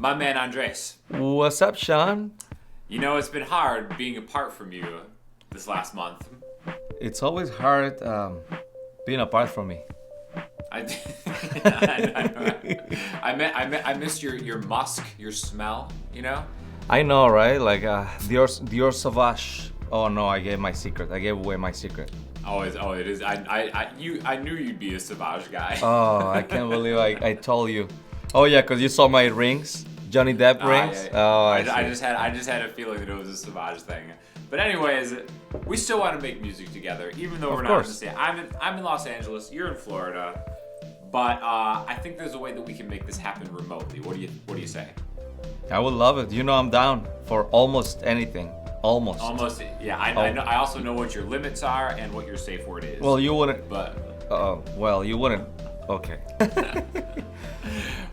My man Andres. What's up, Sean? You know, it's been hard being apart from you this last month. It's always hard being apart from me. I, I missed your musk, your smell, you know? I know, right? Like Dior Sauvage. Oh no, I gave my secret. I gave away my secret. It is. I knew you'd be a Savage guy. Oh, I can't believe I told you. Oh yeah, cause you saw my rings, Johnny Depp rings. Yeah. Oh, I just had a feeling that it was a Savage thing. But anyways, we still want to make music together, even though we're not in the same. I'm in Los Angeles. You're in Florida. But I think there's a way that we can make this happen remotely. What do you say? I would love it. You know, I'm down for almost anything. Almost. Yeah. I know. I also know what your limits are and what your safe word is. Well, you wouldn't. But. Well, you wouldn't. Okay.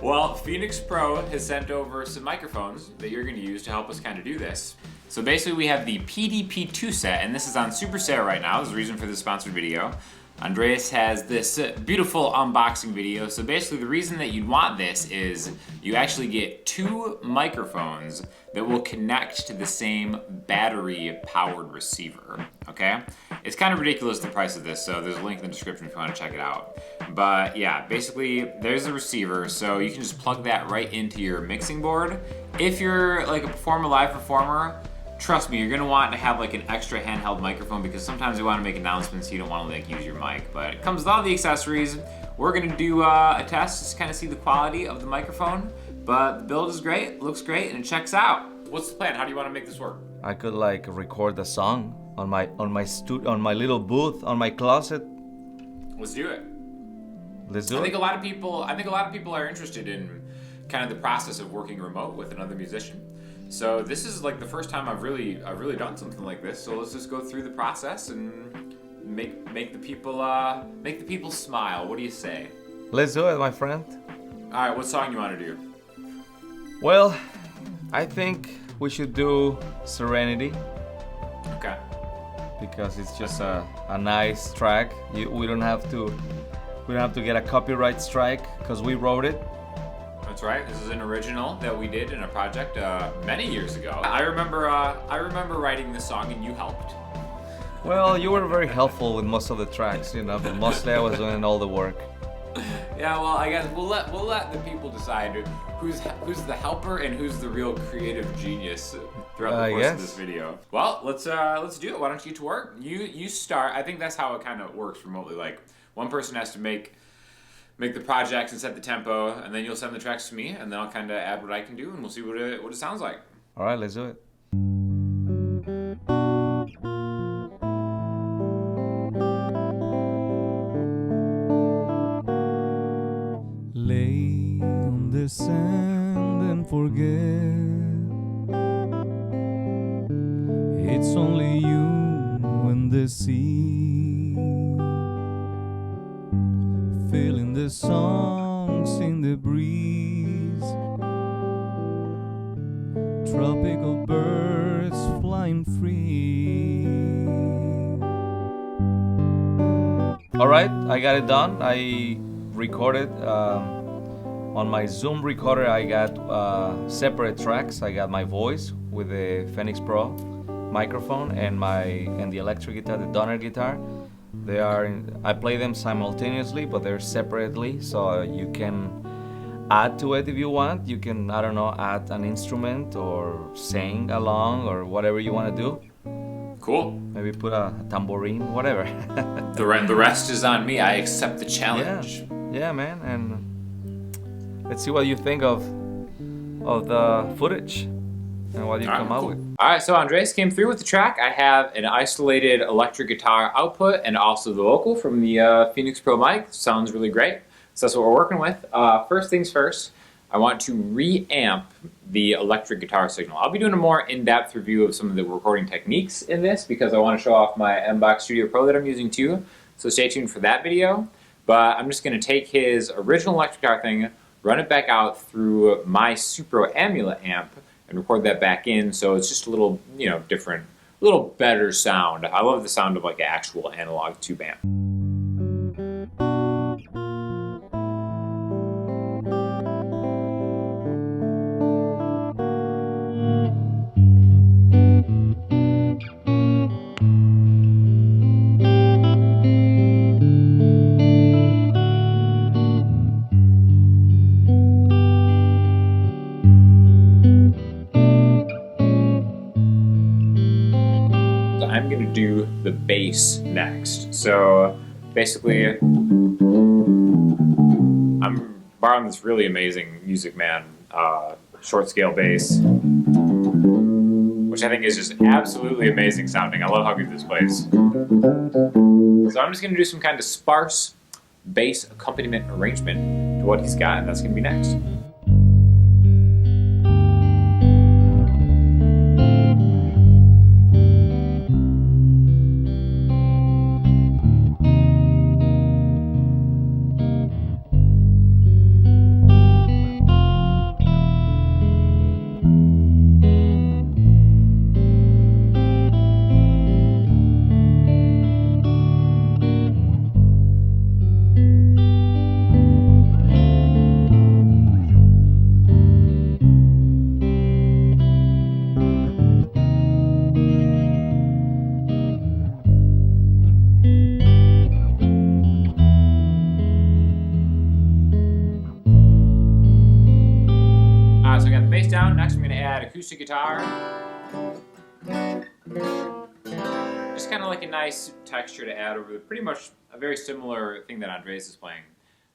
Well, Phoenix Pro has sent over some microphones that you're going to use to help us kind of do this. So basically, we have the PDP-2 set, and this is on super sale right now. There's a reason for this sponsored video. Andreas has this beautiful unboxing video. So basically the reason that you'd want this is you actually get two microphones that will connect to the same battery powered receiver, okay? It's kind of ridiculous the price of this, so there's a link in the description if you want to check it out. But yeah, basically there's the receiver, so you can just plug that right into your mixing board. If you're like a live performer, trust me, you're gonna want to have like an extra handheld microphone because sometimes you want to make announcements, so you don't want to like use your mic. But it comes with all the accessories. We're gonna do a test just to kind of see the quality of the microphone. But the build is great, looks great, and it checks out. What's the plan? How do you want to make this work? I could like record a song on my little booth on my closet. Let's do it. Let's do it. I think a lot of people are interested in kind of the process of working remote with another musician. So this is like the first time I've really done something like this. So let's just go through the process and make the people smile. What do you say? Let's do it, my friend. All right, what song you want to do? Well, I think we should do Serenity. Okay. Because it's just a nice track. We don't have to get a copyright strike because we wrote it. That's right. This is an original that we did in a project many years ago. I remember writing this song and you helped. Well, you were very helpful with most of the tracks, you know, but mostly I was doing all the work. Yeah, well, I guess we'll let the people decide who's the helper and who's the real creative genius throughout the course of this video. Well, let's do it. Why don't you get to work? You start. I think that's how it kind of works remotely. Like one person has to make the projects and set the tempo, and then you'll send the tracks to me, and then I'll kind of add what I can do, and we'll see what it sounds like. All right, let's do it. Lay on the sand and forget it's only you and the sea. Feeling the songs in the breeze, tropical birds flying free. All right, I got it done. I recorded on my Zoom recorder. I got separate tracks. I got my voice with the Phoenix Pro microphone and the electric guitar, the Donner guitar. I play them simultaneously, but they're separately, so you can add to it if you want. You can, I don't know, add an instrument or sing along or whatever you want to do. Cool. Maybe put a tambourine, whatever. The rest is on me. I accept the challenge. Yeah, man. And let's see what you think of the footage and what you come up with. All right, so Andres came through with the track. I have an isolated electric guitar output and also the vocal from the Phoenix Pro mic. Sounds really great. So that's what we're working with. First things first, I want to reamp the electric guitar signal. I'll be doing a more in-depth review of some of the recording techniques in this because I want to show off my MBox Studio Pro that I'm using too. So stay tuned for that video. But I'm just going to take his original electric guitar thing, run it back out through my Supro Amulet amp, and record that back in, so it's just a little, different, a little better sound. I love the sound of like an actual analog tube amp. do the bass next. So basically, I'm borrowing this really amazing Music Man short scale bass, which I think is just absolutely amazing sounding. I love how good this plays. So I'm just gonna do some kind of sparse bass accompaniment arrangement to what he's got, and that's gonna be next. So I got the bass down. Next I'm going to add acoustic guitar. Just kind of like a nice texture to add over pretty much a very similar thing that Andres is playing.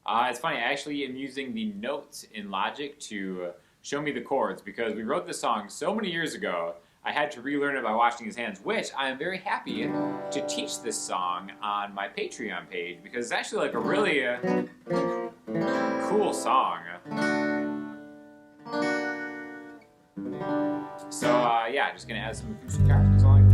It's funny, I actually am using the notes in Logic to show me the chords because we wrote this song so many years ago. I had to relearn it by watching his hands, which I am very happy to teach this song on my Patreon page because it's actually like a really cool song. So yeah, just gonna add some acoustic guitars. That's all I got.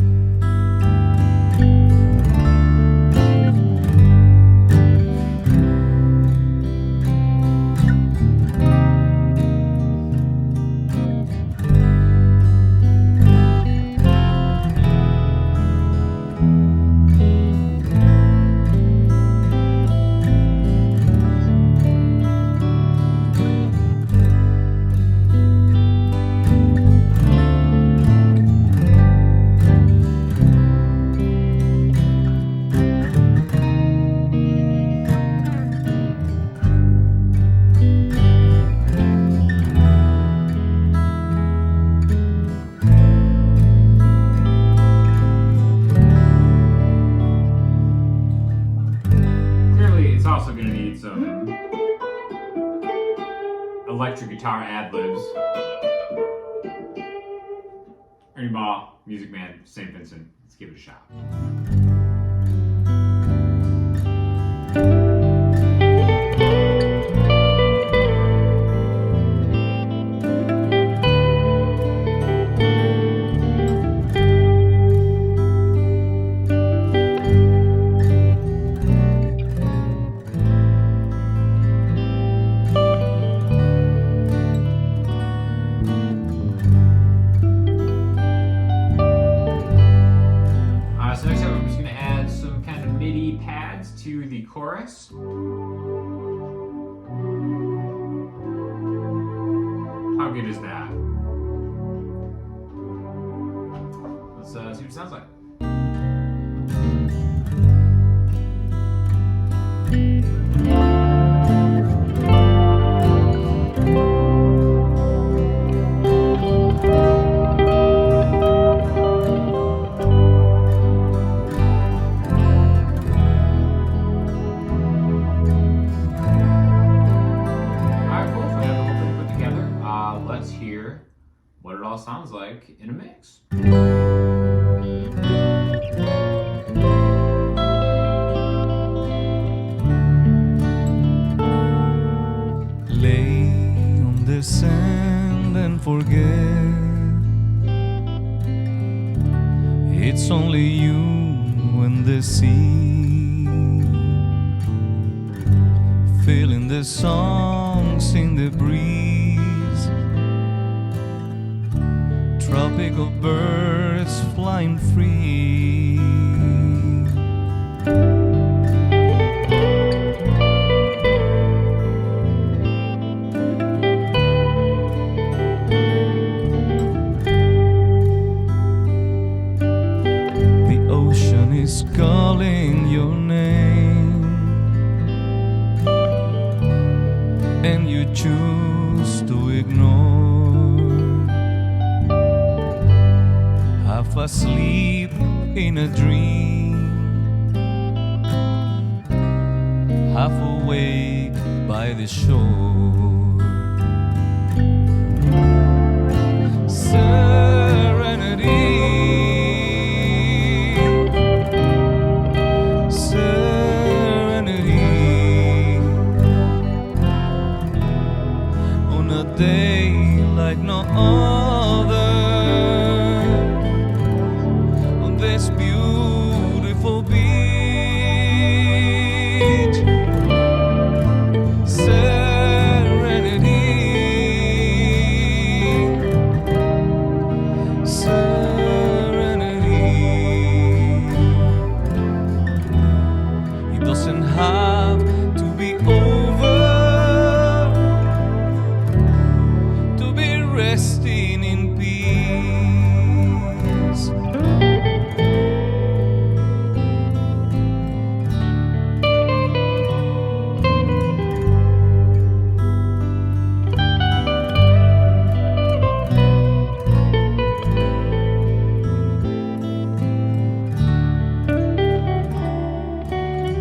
Also going to need some electric guitar ad-libs. Ernie Ball, Music Man, St. Vincent. Let's give it a shot. To the chorus. How good is that? Let's see what it sounds like. Let's hear what it all sounds like in a mix. Lay on the sand and forget. It's only you and the sea, feeling the songs in the breeze. Tropical birds flying free. The ocean is calling your name, and you choose to ignore. Half asleep in a dream, half awake by the shore. Serenity, serenity, on a day like no other, on this beautiful beach. Serenity, serenity. It doesn't have to be over to be resting in peace.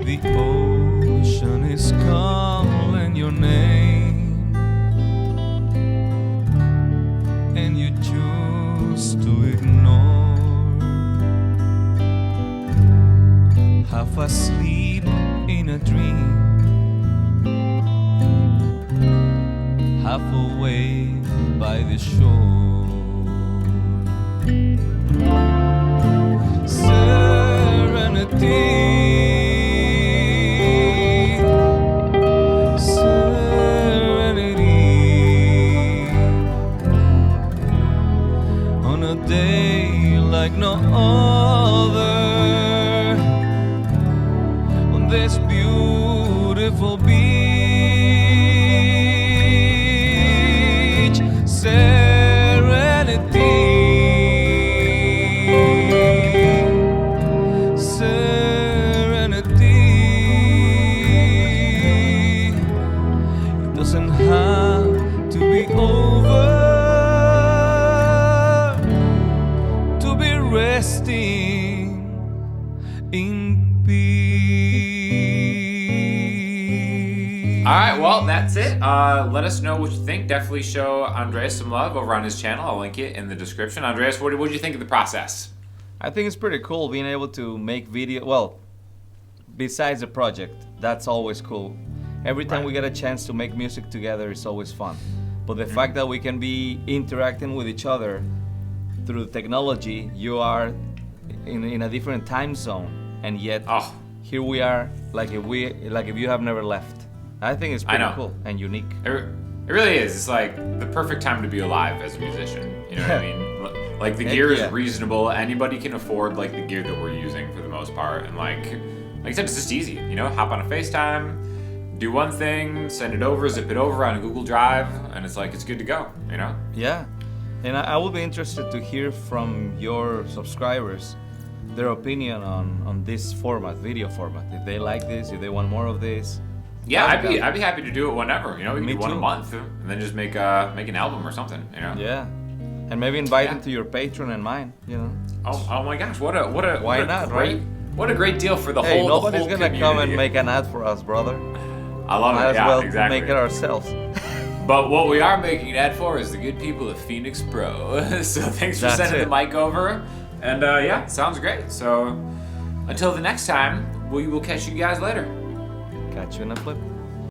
The ocean is calling your name, and you choose to ignore. Half asleep in a dream, half awake by the shore. Serenity, serenity, on a day like no other, on this beautiful beach. Serenity, serenity. It doesn't have to be over to be resting in peace. All right, well, that's it. Let us know what you think. Definitely show Andreas some love over on his channel. I'll link it in the description. Andreas, what did you think of the process? I think it's pretty cool being able to make video. Well, besides the project, that's always cool. Every time Right. we get a chance to make music together, it's always fun. But the fact that we can be interacting with each other through technology, you are in a different time zone, and yet Oh, here we are, like if you have never left. I think it's pretty know. cool and unique. it really is. It's like the perfect time to be alive as a musician. You know what I mean? Like the Heck gear yeah. is reasonable. Anybody can afford like the gear that we're using for the most part. And like I said, it's just easy. You know, hop on a FaceTime, do one thing, send it over, zip it over on a Google Drive, and it's like it's good to go. You know? Yeah, and I will be interested to hear from your subscribers their opinion on this format, video format. If they like this, if they want more of this. Yeah, I'd I'd be happy to do it whenever. You know, we can Me do one a too. month and then just make an album or something. You know? Yeah, and maybe invite Yeah. them to your Patreon and mine. You know. Oh my gosh, what a Why what a not, great right? what a great deal for the Hey, whole nobody's the whole gonna come and community. make an ad for us, brother. I love Might it. as Yeah, well exactly. make it ourselves. But what we are making an ad for is the good people of Phoenix Pro. So thanks for That's sending it. the mic over. And yeah, sounds great. So until the next time, we will catch you guys later. Catch you in a flip.